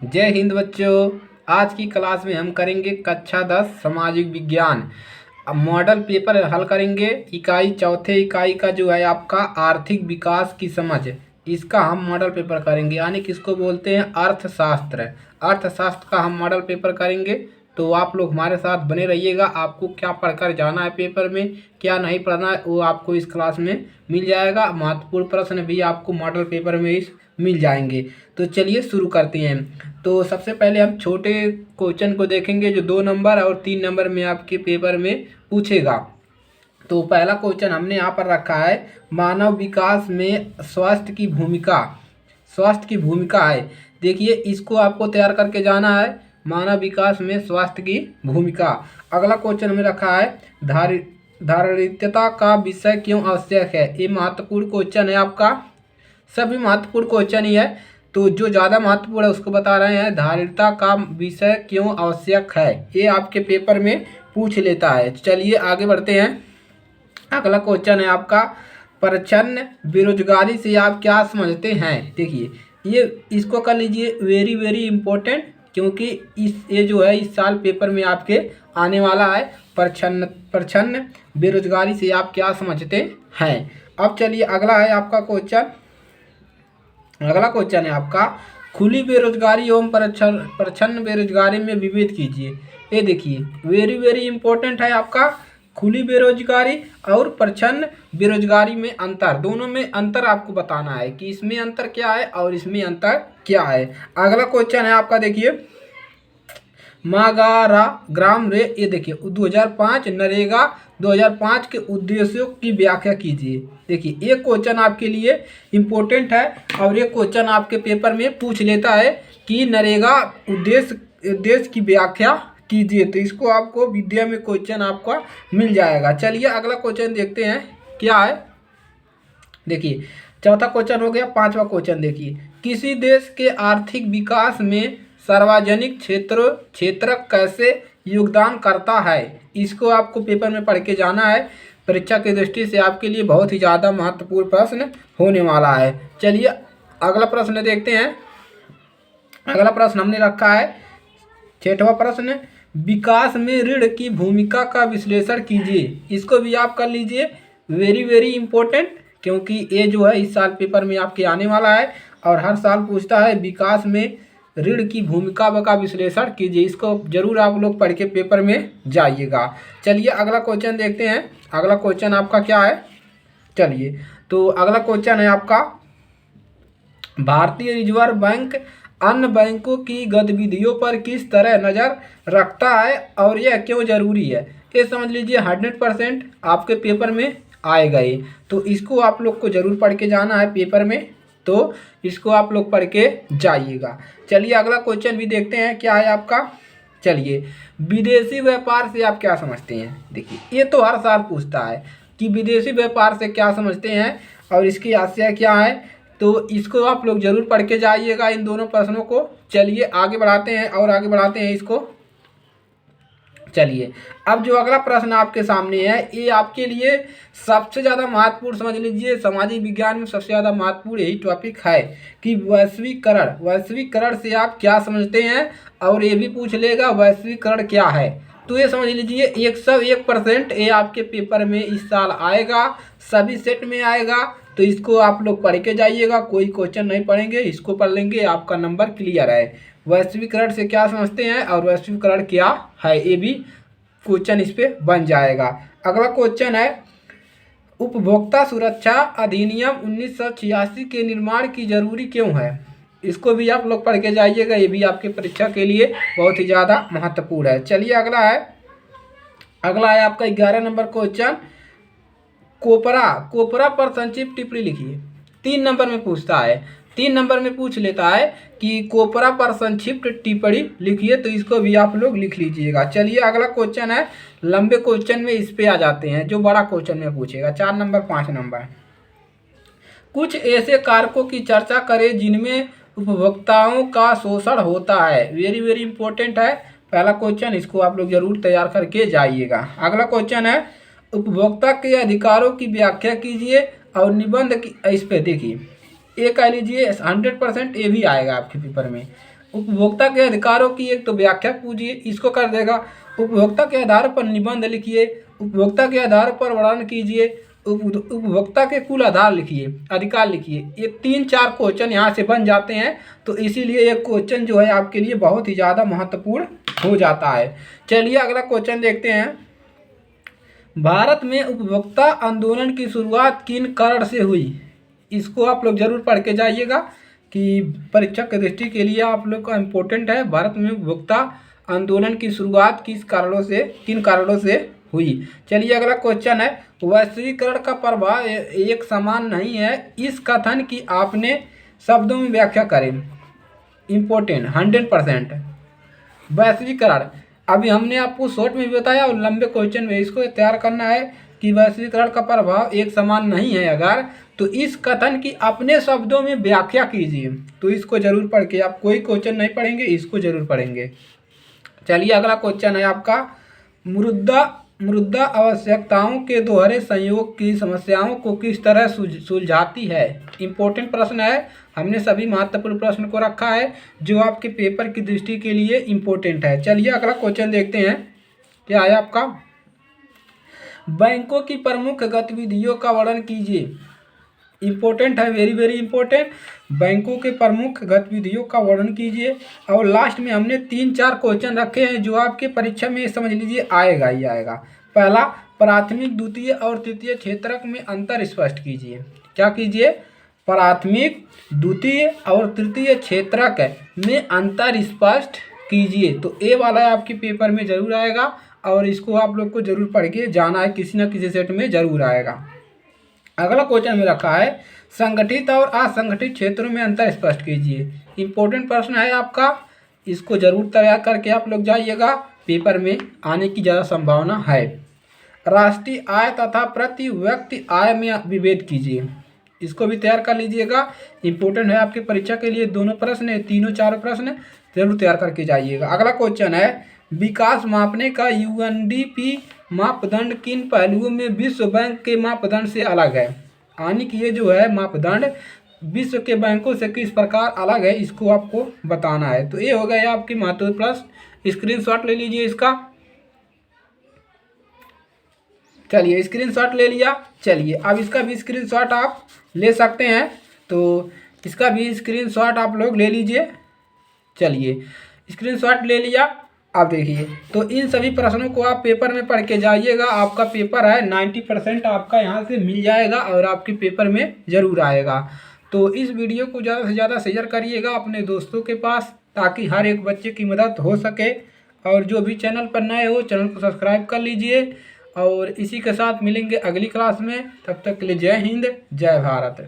जय हिंद बच्चों। आज की क्लास में हम करेंगे कक्षा 10 सामाजिक विज्ञान। अब मॉडल पेपर हल करेंगे। इकाई चौथे इकाई का जो है आपका आर्थिक विकास की समझ, इसका हम मॉडल पेपर करेंगे, यानी किसको बोलते हैं अर्थशास्त्र। अर्थशास्त्र का हम मॉडल पेपर करेंगे। तो आप लोग हमारे साथ बने रहिएगा। आपको क्या पढ़कर जाना है पेपर में, क्या नहीं पढ़ना है, वो आपको इस क्लास में मिल जाएगा। महत्वपूर्ण प्रश्न भी आपको मॉडल पेपर में इस मिल जाएंगे। तो चलिए शुरू करते हैं। तो सबसे पहले हम छोटे क्वेश्चन को देखेंगे जो 2 नंबर और 3 नंबर में आपके पेपर में पूछेगा। तो पहला क्वेश्चन हमने यहाँ पर रखा है, मानव विकास में स्वास्थ्य की भूमिका। स्वास्थ्य की भूमिका है, देखिए इसको आपको तैयार करके जाना है। मानव विकास में स्वास्थ्य की भूमिका। अगला क्वेश्चन हमें रखा है, धारिता का विषय क्यों आवश्यक है। ये महत्वपूर्ण क्वेश्चन है आपका, सभी महत्वपूर्ण क्वेश्चन ही है। तो जो ज़्यादा महत्वपूर्ण है उसको बता रहे हैं, धारिता का विषय क्यों आवश्यक है, ये आपके पेपर में पूछ लेता है। चलिए आगे बढ़ते हैं। अगला क्वेश्चन है आपका, प्रच्छन्न बेरोजगारी से आप क्या समझते हैं। देखिए ये इसको कर लीजिए वेरी वेरी इंपॉर्टेंट, क्योंकि ये जो है इस साल पेपर में आपके आने वाला है। प्रच्छन्न बेरोजगारी से आप क्या समझते हैं। अब चलिए अगला है आपका क्वेश्चन। अगला क्वेश्चन है आपका, खुली बेरोजगारी एवं प्रच्छन्न बेरोजगारी में विभेद कीजिए। ये देखिए वेरी वेरी इंपॉर्टेंट है आपका, खुली बेरोजगारी और प्रच्छन्न बेरोजगारी में अंतर, दोनों में अंतर आपको बताना है कि इसमें अंतर क्या है और इसमें अंतर क्या है। अगला क्वेश्चन है आपका, देखिए मागारा ग्राम रे, ये देखिए 2005 नरेगा 2005 के उद्देश्यों की व्याख्या कीजिए। देखिए ये क्वेश्चन आपके लिए इम्पोर्टेंट है और ये क्वेश्चन आपके पेपर में पूछ लेता है कि नरेगा उद्देश्य की व्याख्या कीजिए। तो इसको आपको विद्या में क्वेश्चन आपका मिल जाएगा। चलिए अगला क्वेश्चन देखते हैं क्या है। देखिए चौथा क्वेश्चन हो गया। पांचवा क्वेश्चन देखिए, किसी देश के आर्थिक विकास में सार्वजनिक क्षेत्र कैसे योगदान करता है। इसको आपको पेपर में पढ़ के जाना है। परीक्षा की दृष्टि से आपके लिए बहुत ही ज़्यादा महत्वपूर्ण प्रश्न होने वाला है। चलिए अगला प्रश्न देखते हैं। अगला प्रश्न हमने रखा है, छठवां प्रश्न, विकास में ऋण की भूमिका का विश्लेषण कीजिए। इसको भी आप कर लीजिए, वेरी वेरी इंपॉर्टेंट, क्योंकि ये जो है इस साल पेपर में आपके आने वाला है और हर साल पूछता है विकास में ऋण की भूमिका का विश्लेषण कीजिए। इसको जरूर आप लोग पढ़ के पेपर में जाइएगा। चलिए अगला क्वेश्चन देखते हैं। अगला क्वेश्चन आपका क्या है, चलिए तो अगला क्वेश्चन है आपका, भारतीय रिजर्व बैंक अन्य बैंकों की गतिविधियों पर किस तरह नज़र रखता है और यह क्यों जरूरी है। ये समझ लीजिए 100% आपके पेपर में आएगा ये। तो इसको आप लोग को जरूर पढ़ के जाना है पेपर में, तो इसको आप लोग पढ़ के जाइएगा। चलिए अगला क्वेश्चन भी देखते हैं क्या है आपका। चलिए विदेशी व्यापार से आप क्या समझते हैं। देखिए ये तो हर साल पूछता है कि विदेशी व्यापार से क्या समझते हैं और इसकी आशय क्या है। तो इसको आप लोग जरूर पढ़ के जाइएगा इन दोनों प्रश्नों को। चलिए आगे बढ़ाते हैं और आगे बढ़ाते हैं इसको। चलिए अब जो अगला प्रश्न आपके सामने है, ये आपके लिए सबसे ज़्यादा महत्वपूर्ण समझ लीजिए। सामाजिक विज्ञान में सबसे ज़्यादा महत्वपूर्ण यही टॉपिक है कि वैश्वीकरण से आप क्या समझते हैं, और ये भी पूछ लेगा वैश्वीकरण क्या है। तो ये समझ लीजिए 101% ये आपके पेपर में इस साल आएगा, सभी सेट में आएगा। तो इसको आप लोग पढ़ के जाइएगा, कोई क्वेश्चन नहीं पढ़ेंगे, इसको पढ़ लेंगे, आपका नंबर क्लियर है। वैश्वीकरण से क्या समझते हैं और वैश्वीकरण क्या है, ये भी क्वेश्चन इस पे बन जाएगा। अगला क्वेश्चन है, उपभोक्ता सुरक्षा अधिनियम 1986 के निर्माण की जरूरी क्यों है। इसको भी आप लोग पढ़ के जाइएगा, ये भी आपके परीक्षा के लिए बहुत ही ज़्यादा महत्वपूर्ण है। चलिए अगला है आपका 11 नंबर क्वेश्चन, कोपरा पर संक्षिप्त टिप्पणी लिखिए। 3 नंबर में पूछता है, 3 नंबर में पूछ लेता है कि कोपरा पर संक्षिप्त टिप्पणी लिखिए। तो इसको भी आप लोग लिख लीजिएगा। चलिए अगला क्वेश्चन है, लंबे क्वेश्चन में इस पे आ जाते हैं जो बड़ा क्वेश्चन में पूछेगा। 4 नंबर 5 नंबर, कुछ ऐसे कारकों की चर्चा करें जिनमें उपभोक्ताओं का शोषण होता है। वेरी वेरी इंपॉर्टेंट है पहला क्वेश्चन, इसको आप लोग जरूर तैयार करके जाइएगा। अगला क्वेश्चन है, उपभोक्ता के अधिकारों की व्याख्या कीजिए और निबंध की। इस पे देखिए ये कह लीजिए 100% ये भी आएगा आपके पेपर में। उपभोक्ता के अधिकारों की एक तो व्याख्या पूछिए, इसको कर देगा। उपभोक्ता के आधार पर निबंध लिखिए, उपभोक्ता के आधार पर वर्णन कीजिए, उपभोक्ता के कुल आधार लिखिए, अधिकार लिखिए। ये 3-4 क्वेश्चन यहाँ से बन जाते हैं, तो इसीलिए ये क्वेश्चन जो है आपके लिए बहुत ही ज़्यादा महत्वपूर्ण हो जाता है। चलिए अगला क्वेश्चन देखते हैं। भारत में उपभोक्ता आंदोलन की शुरुआत किन कारण से हुई? इसको आप लोग जरूर पढ़ के जाइएगा कि परीक्षा की दृष्टि के लिए आप लोग का इम्पोर्टेंट है। भारत में उपभोक्ता आंदोलन की शुरुआत किन कारणों से हुई? चलिए अगला क्वेश्चन है, वैश्वीकरण का प्रभाव एक समान नहीं है, इस कथन की आपने शब्दों में व्याख्या करें। इम्पोर्टेंट 100%। वैश्वीकरण अभी हमने आपको शॉर्ट में भी बताया और लंबे क्वेश्चन में इसको तैयार करना है कि वैश्वीकरण का प्रभाव एक समान नहीं है अगर, तो इस कथन की अपने शब्दों में व्याख्या कीजिए। तो इसको जरूर पढ़ के, आप कोई क्वेश्चन नहीं पढ़ेंगे, इसको जरूर पढ़ेंगे। चलिए अगला क्वेश्चन है आपका, मृदा आवश्यकताओं के दोहरे संयोग की समस्याओं को किस तरह सुलझाती है? इम्पोर्टेंट प्रश्न है, हमने सभी महत्वपूर्ण प्रश्न को रखा है जो आपके पेपर की दृष्टि के लिए इम्पोर्टेंट है। चलिए अगला क्वेश्चन देखते हैं, क्या है आपका, बैंकों की प्रमुख गतिविधियों का वर्णन कीजिए। इम्पोर्टेंट है, वेरी वेरी इंपॉर्टेंट। बैंकों के प्रमुख गतिविधियों का वर्णन कीजिए। और लास्ट में हमने 3-4 क्वेश्चन रखे हैं जो आपके परीक्षा में समझ लीजिए आएगा ही आएगा। पहला, प्राथमिक द्वितीय और तृतीय क्षेत्रक में अंतर स्पष्ट कीजिए। क्या कीजिए? प्राथमिक द्वितीय और तृतीय क्षेत्रक में अंतर स्पष्ट कीजिए। तो ए वाला आपके पेपर में जरूर आएगा और इसको आप लोग को जरूर पढ़ के जाना है, किसी न किसी सेट में जरूर आएगा। अगला क्वेश्चन में रखा है, संगठित और असंगठित क्षेत्रों में अंतर स्पष्ट कीजिए। इंपॉर्टेंट प्रश्न है आपका, इसको जरूर तैयार करके आप लोग जाइएगा, पेपर में आने की ज़्यादा संभावना है। राष्ट्रीय आय तथा प्रति व्यक्ति आय में विभेद कीजिए। इसको भी तैयार कर लीजिएगा, इंपॉर्टेंट है आपकी परीक्षा के लिए। दोनों प्रश्न है, 3-4 प्रश्न जरूर तैयार करके जाइएगा। अगला क्वेश्चन है, विकास मापने का यूएनडीपी मापदंड किन पहलुओं में विश्व बैंक के मापदंड से अलग है? यानी कि ये जो है मापदंड विश्व के बैंकों से किस प्रकार अलग है, इसको आपको बताना है। तो ये हो गया आपकी महत्वपूर्ण प्रश्न, स्क्रीनशॉट ले लीजिए इसका। चलिए स्क्रीनशॉट ले लिया। चलिए अब इसका भी स्क्रीनशॉट आप ले सकते हैं, तो इसका भी स्क्रीनशॉट आप लोग ले लीजिए। चलिए स्क्रीनशॉट ले लिया। अब देखिए, तो इन सभी प्रश्नों को आप पेपर में पढ़ के जाइएगा। आपका पेपर है 90% आपका यहाँ से मिल जाएगा और आपके पेपर में ज़रूर आएगा। तो इस वीडियो को ज़्यादा से ज़्यादा शेयर करिएगा अपने दोस्तों के पास, ताकि हर एक बच्चे की मदद हो सके। और जो भी चैनल पर नए हो, चैनल को सब्सक्राइब कर लीजिए। और इसी के साथ मिलेंगे अगली क्लास में, तब तक के लिए जय हिंद, जय भारत।